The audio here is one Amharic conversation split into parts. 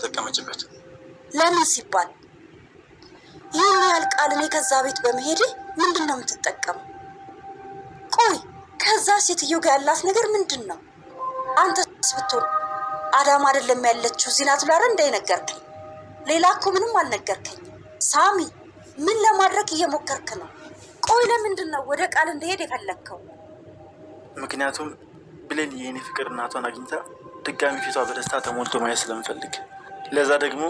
ተጠቀመችበት። ለምን ሲባል? ይህን ያህል ቃል እኔ ከዛ ቤት በመሄድ ምንድን ነው የምትጠቀመው? ቆይ ከዛ ሴትዮ ጋር ያላት ነገር ምንድን ነው? አንተስ ብትሆን አዳም አይደለም ያለችው እዚህ ናት ብለህ እንዳይነገርከኝ። ሌላ እኮ ምንም አልነገርከኝም። ሳሚ ምን ለማድረግ እየሞከርክ ነው? ቆይ ለምንድን ነው ወደ ቃል እንደሄድ የፈለግከው? ምክንያቱም ብሌን የኔ ፍቅር እናቷን አግኝታ ድጋሚ ፊቷ በደስታ ተሞልቶ ማየት ስለምፈልግ። ለዛ ደግሞ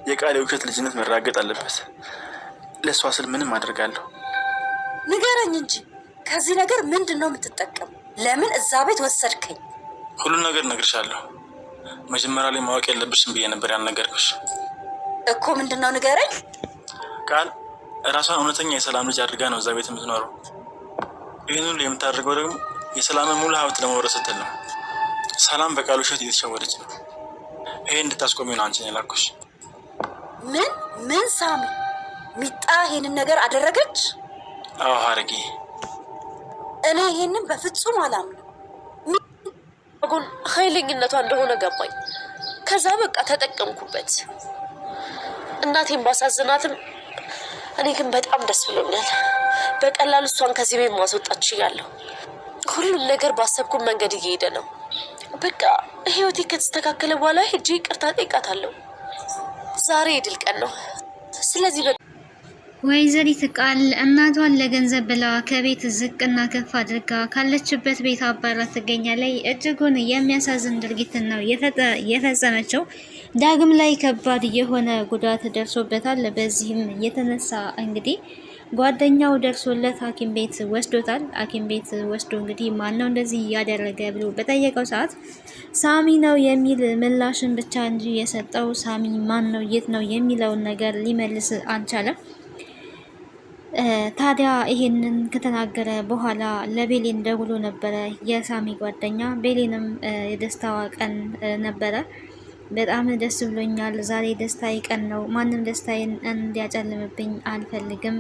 የቃል የውሸት ልጅነት መራገጥ አለበት። ለእሷ ስል ምንም አደርጋለሁ። ንገረኝ እንጂ ከዚህ ነገር ምንድን ነው የምትጠቀም? ለምን እዛ ቤት ወሰድከኝ? ሁሉን ነገር እነግርሻለሁ። መጀመሪያ ላይ ማወቅ የለብሽም ብዬ ነበር ያልነገርኩሽ እኮ። ምንድን ነው ንገረኝ። ቃል ራሷን እውነተኛ የሰላም ልጅ አድርጋ ነው እዛ ቤት የምትኖረው። ይህን ሁሉ የምታደርገው ደግሞ የሰላምን ሙሉ ሀብት ለመውረስ ስትል ነው። ሰላም በቃል ውሸት እየተሸወደች ነው። ይሄ እንድታስቆሚ ነው አንቺን የላኩሽ። ምን ሳሚ? ሚጣ ይሄንን ነገር አደረገች? አዎ ሀረጌ፣ እኔ ይሄንን በፍጹም አላምንም። አጉል ኃይለኝነቷ እንደሆነ ገባኝ። ከዛ በቃ ተጠቀምኩበት። እናቴን ባሳዝናትም እኔ ግን በጣም ደስ ብሎኛል። በቀላሉ እሷን ከዚህ ቤት ማስወጣት ችያለሁ። ሁሉም ነገር ባሰብኩት መንገድ እየሄደ ነው። በቃ ህይወቴ ከተስተካከለ በኋላ ሄጄ ይቅርታ ጠይቃታለሁ። ዛሬ የድል ቀን ነው። ስለዚህ ወይዘሪት ቃል እናቷን ለገንዘብ ብላ ከቤት ዝቅና ከፍ አድርጋ ካለችበት ቤት አባራ ትገኛለች። እጅጉን የሚያሳዝን ድርጊት ነው የፈጸመችው። ዳግም ላይ ከባድ የሆነ ጉዳት ደርሶበታል። በዚህም የተነሳ እንግዲህ ጓደኛው ደርሶለት ሐኪም ቤት ወስዶታል። ሐኪም ቤት ወስዶ እንግዲህ ማን ነው እንደዚህ ያደረገ ብሎ በጠየቀው ሰዓት ሳሚ ነው የሚል ምላሽን ብቻ እንጂ የሰጠው ሳሚ ማን ነው የት ነው የሚለውን ነገር ሊመልስ አልቻለም። ታዲያ ይሄንን ከተናገረ በኋላ ለቤሌን ደውሎ ነበረ የሳሚ ጓደኛ። ቤሌንም የደስታዋ ቀን ነበረ። በጣም ደስ ብሎኛል፣ ዛሬ ደስታዬ ቀን ነው፣ ማንም ደስታዬን እንዲያጨልምብኝ አልፈልግም፣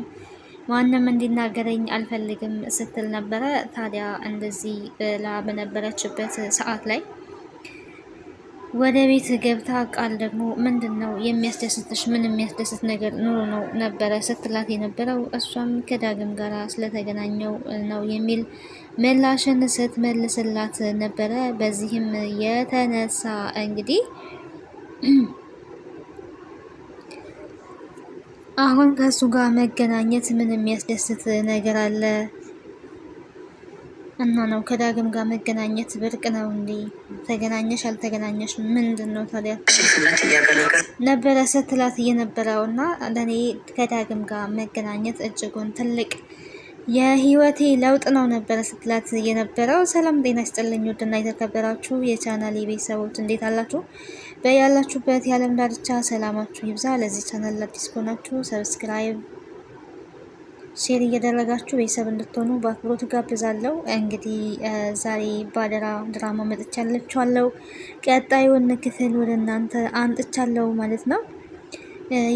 ማንም እንዲናገረኝ አልፈልግም ስትል ነበረ። ታዲያ እንደዚህ ብላ በነበረችበት ሰዓት ላይ ወደ ቤት ገብታ ቃል ደግሞ ምንድን ነው የሚያስደስትሽ? ምን የሚያስደስት ነገር ኑሮ ነው ነበረ ስትላት የነበረው። እሷም ከዳግም ጋር ስለተገናኘው ነው የሚል ምላሽን ስትመልስላት ነበረ። በዚህም የተነሳ እንግዲህ አሁን ከሱ ጋር መገናኘት ምን የሚያስደስት ነገር አለ? እና ነው ከዳግም ጋር መገናኘት ብርቅ ነው እንዴ? ተገናኘሽ አልተገናኘሽ ምንድን ነው ታዲያ ነበረ ስትላት እየነበረው። እና ለኔ ከዳግም ጋር መገናኘት እጅጉን ትልቅ የህይወቴ ለውጥ ነው ነበረ ስትላት የነበረው። ሰላም ጤና ይስጥልኝ ውድና የተከበራችሁ የቻናል ቤተሰቦች እንዴት አላችሁ? በያላችሁበት የዓለም ዳርቻ ሰላማችሁ ይብዛ። ለዚህ ቻናል አዲስ ከሆናችሁ ሰብስክራይብ ሼር እያደረጋችሁ ቤተሰብ እንድትሆኑ በአክብሮት ጋብዛለሁ። እንግዲህ ዛሬ ባደራ ድራማ መጥቻለሁ። ቀጣዩን ክፍል ወደ እናንተ አንጥቻለሁ ማለት ነው።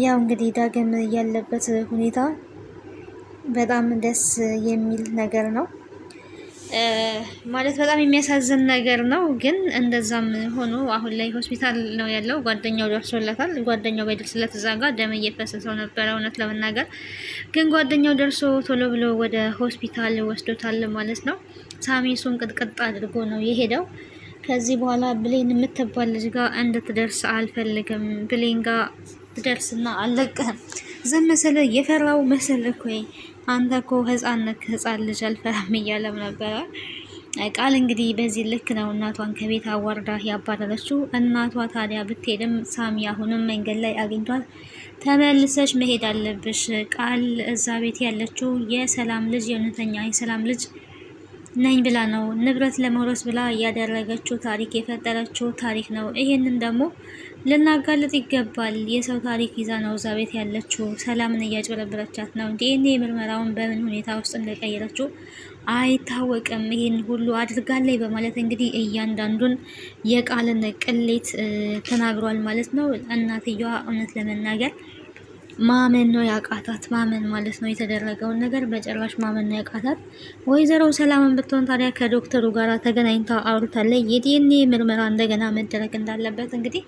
ያው እንግዲህ ዳግም ያለበት ሁኔታ በጣም ደስ የሚል ነገር ነው ማለት በጣም የሚያሳዝን ነገር ነው። ግን እንደዛም ሆኖ አሁን ላይ ሆስፒታል ነው ያለው። ጓደኛው ደርሶለታል። ጓደኛው በድርስለት እዛ ጋር ደም እየፈሰሰው ነበረ። እውነት ለመናገር ግን ጓደኛው ደርሶ ቶሎ ብሎ ወደ ሆስፒታል ወስዶታል ማለት ነው። ሳሚ እሱን ቅጥቅጥ አድርጎ ነው የሄደው። ከዚህ በኋላ ብሌን የምትባል ልጅ ጋር እንድትደርስ አልፈልግም። ብሌን ጋር ትደርስና አልለቅህም። ዝም መሰለ የፈራው መሰለ እኮ አንተ እኮ ህፃን ልጅ አልፈራም እያለም ነበረ። ቃል እንግዲህ በዚህ ልክ ነው እናቷን ከቤት አዋርዳ ያባረረችው። እናቷ ታዲያ ብትሄድም ሳሚ አሁንም መንገድ ላይ አግኝቷት ተመልሰሽ መሄድ አለብሽ፣ ቃል እዛ ቤት ያለችው የሰላም ልጅ የእውነተኛ የሰላም ልጅ ነኝ ብላ ነው ንብረት ለመውረስ ብላ ያደረገችው ታሪክ የፈጠረችው ታሪክ ነው። ይሄንን ደግሞ ልናጋልጥ ይገባል። የሰው ታሪክ ይዛ ነው እዛ ቤት ያለችው። ሰላምን እያጭበረበረቻት ነው። ዲኤንኤ ምርመራውን በምን ሁኔታ ውስጥ እንደቀየረችው አይታወቅም። ይሄን ሁሉ አድርጋለች በማለት እንግዲህ እያንዳንዱን የቃልን ቅሌት ተናግሯል ማለት ነው። እናትየዋ እውነት ለመናገር ማመን ነው ያቃታት። ማመን ማለት ነው የተደረገውን ነገር በጭራሽ ማመን ነው ያቃታት። ወይዘሮ ሰላምን ብትሆን ታዲያ ከዶክተሩ ጋር ተገናኝታ አውርታለች። የዲኤንኤ ምርመራ እንደገና መደረግ እንዳለበት እንግዲህ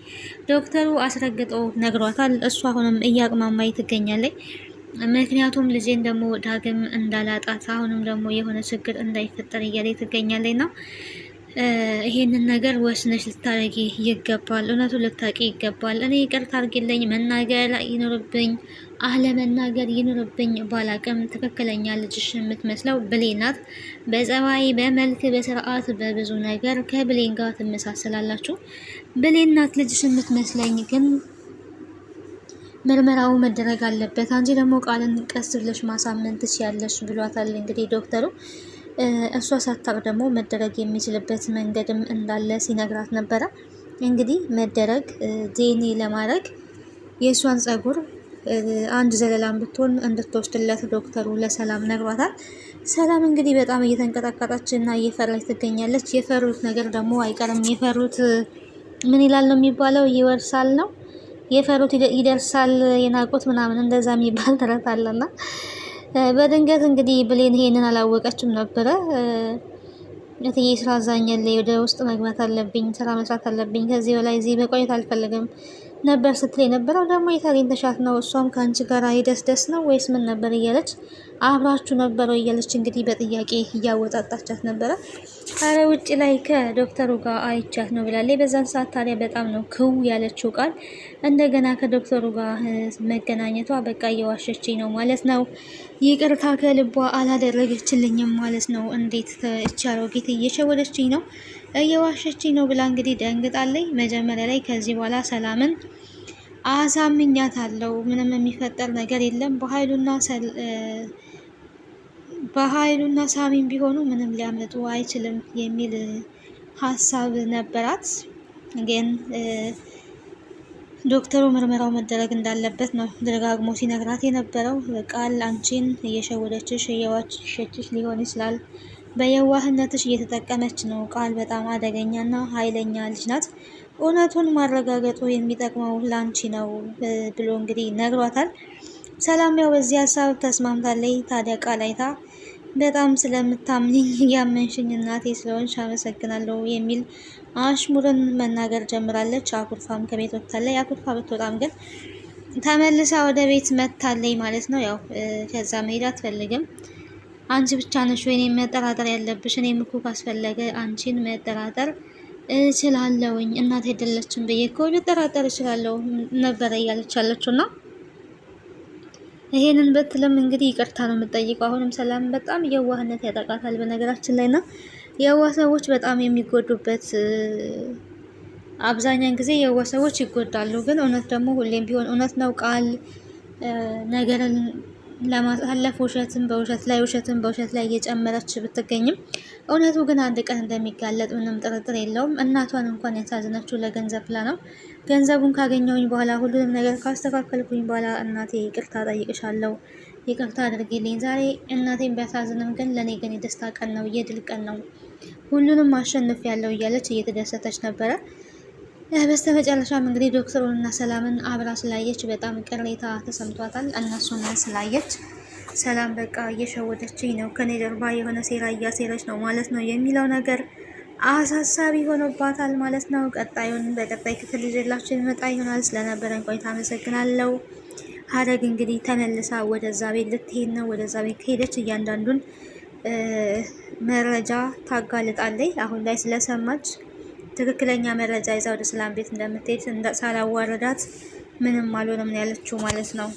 ዶክተሩ አስረግጦ ነግሯታል። እሷ አሁንም እያቅማማይ ትገኛለች። ምክንያቱም ልጄን ደግሞ ዳግም እንዳላጣት አሁንም ደግሞ የሆነ ችግር እንዳይፈጠር እያለች ትገኛለች ነው ይሄንን ነገር ወስነሽ ልታረጊ ይገባል። እውነቱን ልታቂ ይገባል። እኔ ይቅርታ አድርጊልኝ፣ መናገር ይኖርብኝ አለመናገር ይኖርብኝ ባላቅም ትክክለኛ ልጅሽ የምትመስለው ብሌን ናት። በጸባይ፣ በመልክ፣ በስርዓት፣ በብዙ ነገር ከብሌን ጋር ትመሳሰላላችሁ። ብሌን ናት ልጅሽ የምትመስለኝ፣ ግን ምርመራው መደረግ አለበት። አንቺ ደግሞ ቃልን ቀስ ብለሽ ማሳመን ትችያለሽ ብሏታል እንግዲህ ዶክተሩ። እሷ ሳታቅ ደግሞ መደረግ የሚችልበት መንገድም እንዳለ ሲነግራት ነበረ። እንግዲህ መደረግ ዲኤንኤ ለማድረግ የእሷን ጸጉር አንድ ዘለላም ብትሆን እንድትወስድለት ዶክተሩ ለሰላም ነግሯታል። ሰላም እንግዲህ በጣም እየተንቀጠቀጠች እና እየፈራች ትገኛለች። የፈሩት ነገር ደግሞ አይቀርም። የፈሩት ምን ይላል ነው የሚባለው? ይወርሳል ነው የፈሩት ይደርሳል፣ የናቁት ምናምን እንደዛ የሚባል ተረት አለና በድንገት እንግዲህ ብሌን ይሄንን አላወቀችም ነበረ። እትዬ ስራ አዛኛለች፣ ወደ ውስጥ መግባት አለብኝ፣ ስራ መስራት አለብኝ፣ ከዚህ በላይ እዚህ መቆየት አልፈልግም ነበር ስትል የነበረው። ደግሞ የታገኝተሻት ነው? እሷም ከአንቺ ጋር ደስ ነው ወይስ ምን ነበር እያለች አብራችሁ ነበረው እያለች እንግዲህ በጥያቄ እያወጣጣቻት ነበረ። አረ ውጭ ላይ ከዶክተሩ ጋር አይቻት ነው ብላለች። በዛን ሰዓት ታዲያ በጣም ነው ክው ያለችው ቃል። እንደገና ከዶክተሩ ጋር መገናኘቷ በቃ እየዋሸችኝ ነው ማለት ነው፣ ይቅርታ ከልቧ አላደረገችልኝም ማለት ነው፣ እንዴት ተቻለው ጌት እየሸወደችኝ ነው፣ እየዋሸችኝ ነው ብላ እንግዲህ ደንግጣለች። መጀመሪያ ላይ ከዚህ በኋላ ሰላምን አሳምኛታለሁ፣ ምንም የሚፈጠር ነገር የለም፣ በኃይሉና ሳሚን ቢሆኑ ምንም ሊያመጡ አይችልም የሚል ሀሳብ ነበራት። ግን ዶክተሩ ምርመራው መደረግ እንዳለበት ነው ደጋግሞ ሲነግራት የነበረው። ቃል አንቺን እየሸወደችሽ እየዋሸችሽ ሊሆን ይችላል፣ በየዋህነትሽ እየተጠቀመች ነው። ቃል በጣም አደገኛና ኃይለኛ ልጅ ናት። እውነቱን ማረጋገጡ የሚጠቅመው ላንቺ ነው ብሎ እንግዲህ ነግሯታል። ሰላም ያው በዚህ ሀሳብ ተስማምታለች። ታዲያ ቃል አይታ በጣም ስለምታምንኝ ያመንሽኝ እናቴ ስለሆንሽ አመሰግናለሁ የሚል አሽሙርን መናገር ጀምራለች። አኩርፋም ከቤት ወጥታለች። አኩርፋ ብትወጣም ግን ተመልሳ ወደ ቤት መታለች ማለት ነው። ያው ከዛ መሄድ አትፈልግም። አንቺ ብቻ ነሽ ወይ እኔን መጠራጠር ያለብሽ? እኔም እኮ ካስፈለገ አንቺን መጠራጠር እችላለሁኝ፣ እናት አይደለችም ብዬ እኮ ልጠራጠር እችላለሁ ነበረ እያለች ያለችው እና ይሄንን በትለም እንግዲህ ይቅርታ ነው የምጠይቀው። አሁንም ሰላም በጣም የዋህነት ያጠቃታል በነገራችን ላይ ና የዋህ ሰዎች በጣም የሚጎዱበት፣ አብዛኛውን ጊዜ የዋህ ሰዎች ይጎዳሉ። ግን እውነት ደግሞ ሁሌም ቢሆን እውነት ነው። ቃል ነገርን ለማሳለፍ ውሸትን በውሸት ላይ በውሸት ላይ እየጨመረች ብትገኝም እውነቱ ግን አንድ ቀን እንደሚጋለጥ ምንም ጥርጥር የለውም። እናቷን እንኳን ያሳዝነችው ለገንዘብ ብላ ነው። ገንዘቡን ካገኘውኝ በኋላ ሁሉንም ነገር ካስተካከልኩኝ በኋላ እናቴ ይቅርታ ጠይቅሻለሁ፣ ይቅርታ አድርጌልኝ። ዛሬ እናቴን ቢያሳዝንም ግን ለእኔ ግን የደስታ ቀን ነው፣ የድል ቀን ነው፣ ሁሉንም አሸንፍ ያለው እያለች እየተደሰተች ነበረ። በስተመጨረሻም እንግዲህ ዶክተሩንና ሰላምን አብራ ስላየች በጣም ቅሬታ ተሰምቷታል። እነሱን ስላየች ሰላም በቃ እየሸወደችኝ ነው፣ ከኔ ጀርባ የሆነ ሴራ እያሴረች ነው ማለት ነው የሚለው ነገር አሳሳቢ ሆኖባታል ማለት ነው። ቀጣዩን በቀጣይ ክፍል ይዤላችሁ ልመጣ ይሆናል። ስለነበረን ቆይታ አመሰግናለሁ። ሀረግ እንግዲህ ተመልሳ ወደዛ ቤት ልትሄድ ነው። ወደዛ ቤት ከሄደች እያንዳንዱን መረጃ ታጋልጣለች። አሁን ላይ ስለሰማች ትክክለኛ መረጃ ይዛ ወደ ሰላም ቤት እንደምትሄድ ሳላዋረዳት ምንም አልሆነም ያለችው ማለት ነው።